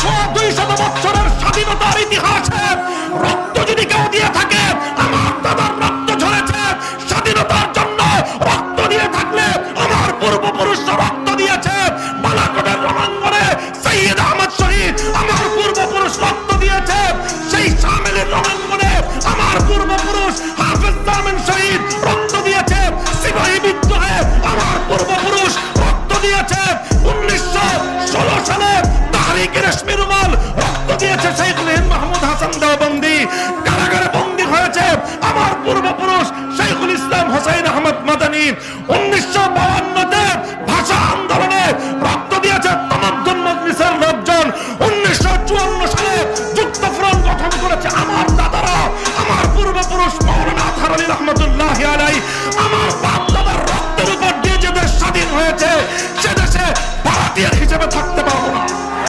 200 বছরের স্বাধীনতার ইতিহাসে রক্ত যদি কেউ দিয়ে থাকে, আমার দাদার রক্ত ঝরেছে স্বাধীনতার জন্য। রক্ত দিয়ে থাকলে আমার পূর্বপুরুষরা রক্ত দিয়েছে। বালাকোটের রণাঙ্গনে সৈয়দ আহমদ শহীদ আমার পূর্বপুরুষ রক্ত দিয়েছে। সেই শামিলের রণাঙ্গনে আমার পূর্বপুরুষ হাফেজ জামিন শহীদ রক্ত দিয়েছে। সিপাহী বিদ্রোহে আমার পূর্বপুরুষ রক্ত দিয়েছে। 1916 সালে তাহরিক রেশমি রুমাল রক্ত দিয়েছে শেখুল হিন্দ মাহমুদ হাসান দেওবন্দি। কারাগারে বন্দী হয়েছে আমার পূর্বপুরুষ শেখুল ইসলাম হোসেন আহমদ মাদানী। 1952 ভাষা আন্দোলনে রক্ত দিয়েছে তামাদ্দুন মজলিসের লোকজন। 1954 সালে যুক্তফ্রন্ট গঠন করেছে আমার